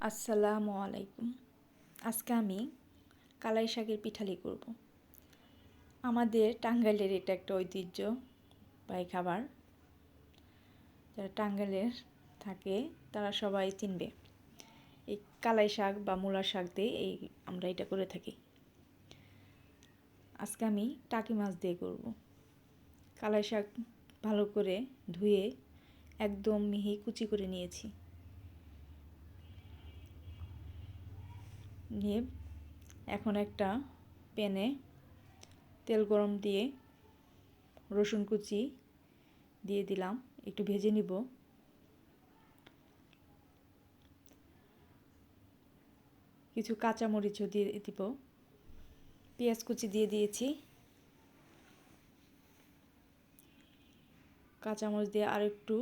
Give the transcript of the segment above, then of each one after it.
আসসালামু আলাইকুম। আজকে আমি কালাই শাকের পিঠালি করব। আমাদের টাঙ্গাইলের এটা একটা ঐতিহ্যবাহী খাবার। যারা টাঙ্গাইলের থাকে তারা সবাই চিনবে। এই কালাই শাক বা মূলার শাক দিয়ে আমরা এটা করে থাকি। আজকে আমি টাকি মাছ দিয়ে করব। কালাই শাক ভালো করে ধুয়ে একদম মিহি কুচি করে নিয়েছি। নিয়ে এখন একটা প্যানে তেল গরম দিয়ে রসুন কুচি দিয়ে দিলাম, একটু ভেজে নিব। কিছু কাঁচামরিচও দিয়ে দিব। পেঁয়াজ কুচি দিয়ে দিয়েছি। কাঁচামরিচ দিয়ে আর একটু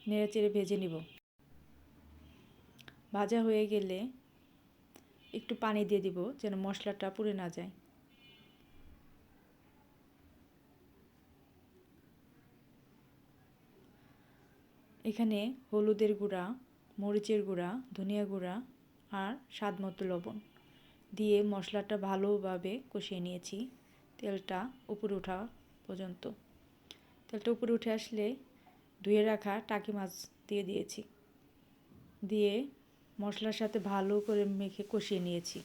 নেড়েচেড়ে ভেজে নিব। ভাজা হয়ে গেলে একটু পানি দিয়ে দিব যেন মশলাটা পুড়ে না যায়। এখানে হলুদের গুঁড়া, মরিচের গুঁড়া, ধনিয়া গুঁড়া আর স্বাদমতো লবণ দিয়ে মশলাটা ভালোভাবে কষিয়ে নিয়েছি তেলটা উপরে ওঠা পর্যন্ত। তেলটা উপরে উঠে আসলে ধুয়ে রাখা টাকি মাছ দিয়ে দিয়েছি। দিয়ে মশলার সাথে ভালো করে মেখে কষিয়ে নিয়েছি।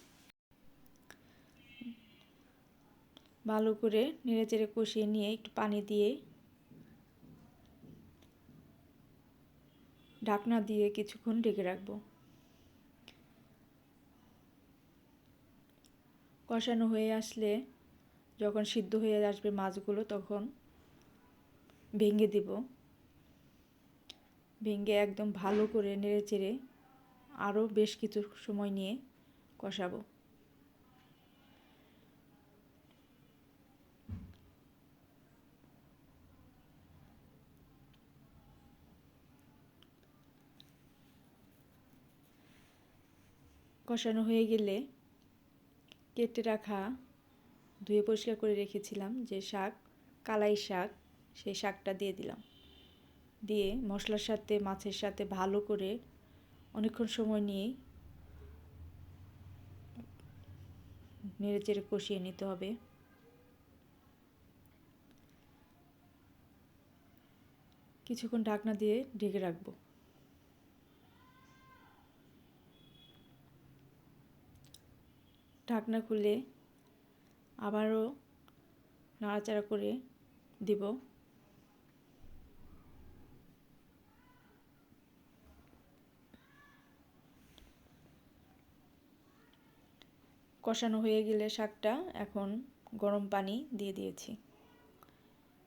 ভালো করে নেড়েচেড়ে কষিয়ে নিয়ে একটু পানি দিয়ে ঢাকনা দিয়ে কিছুক্ষণ ঢেকে রাখবো। কষানো হয়ে আসলে যখন সিদ্ধ হয়ে আসবে মাছগুলো তখন ভেঙে দিব। ভেঙে একদম ভালো করে নেড়েচেড়ে আরও বেশ কিছু সময় নিয়ে কষাবো। কষানো হয়ে গেলে কেটে রাখা ধুয়ে পরিষ্কার করে রেখেছিলাম যে শাক, কালাই শাক, সেই শাকটা দিয়ে দিলাম। দিয়ে মশলার সাথে মাছের সাথে ভালো করে অনেকক্ষণ সময় নিয়ে নেড়েচেড়ে কষিয়ে নিতে হবে। কিছুক্ষণ ঢাকনা দিয়ে ঢেকে রাখবো। ঢাকনা খুলে আবারও নাড়াচাড়া করে দিব। কষানো হয়ে গেলে শাকটা এখন গরম পানি দিয়ে দিয়েছি।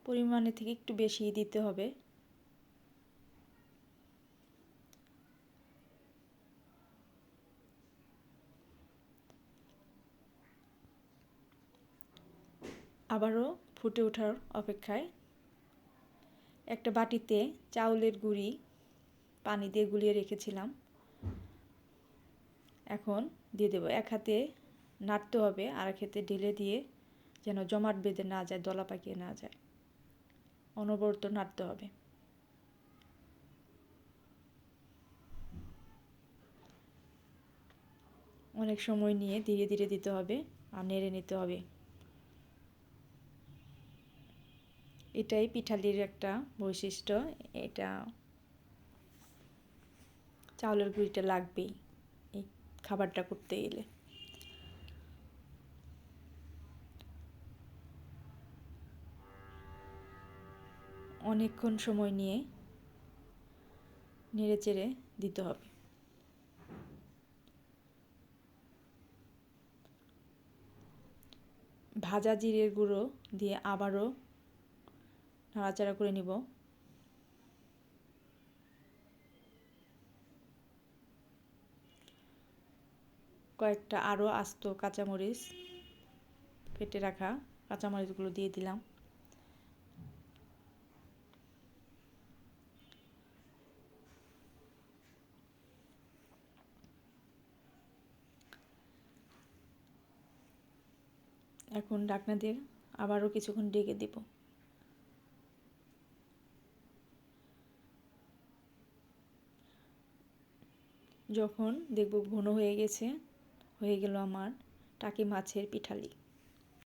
পরিমাণে থেকে একটু বেশি দিতে হবে। আবারও ফুটে ওঠার অপেক্ষায় একটা বাটিতে চাউলের গুঁড়ি পানি দিয়ে গুলিয়ে রেখেছিলাম এখন দিয়ে দেবো। এক হাতে নাড়তে হবে আর এক হাতে ঢেলে দিয়ে যেন জমাট বেঁধে না যায়, দলা পাকিয়ে না যায়, অনবরত নাড়তে হবে। অনেক সময় নিয়ে ধীরে ধীরে দিতে হবে আর নেড়ে নিতে হবে। এটাই পিঠালির একটা বৈশিষ্ট্য। এটা চাউলের গুঁড়িটা লাগবেই এই খাবারটা করতে গেলে। অনেকক্ষণ সময় নিয়ে নেড়েচেড়ে দিতে হবে। ভাজা জিরের গুঁড়ো দিয়ে আবারও নাড়াচাড়া করে নিব। কয়েকটা আরও আস্ত কাঁচামরিচ, কেটে রাখা কাঁচামরিচগুলো দিয়ে দিলাম। এখন ঢাকনা দিয়ে আবারও কিছুক্ষণ ঢেকে দেব। যখন দেখব ঘন হয়ে গেছে, হয়ে গেল আমার টাকি মাছের পিঠালি।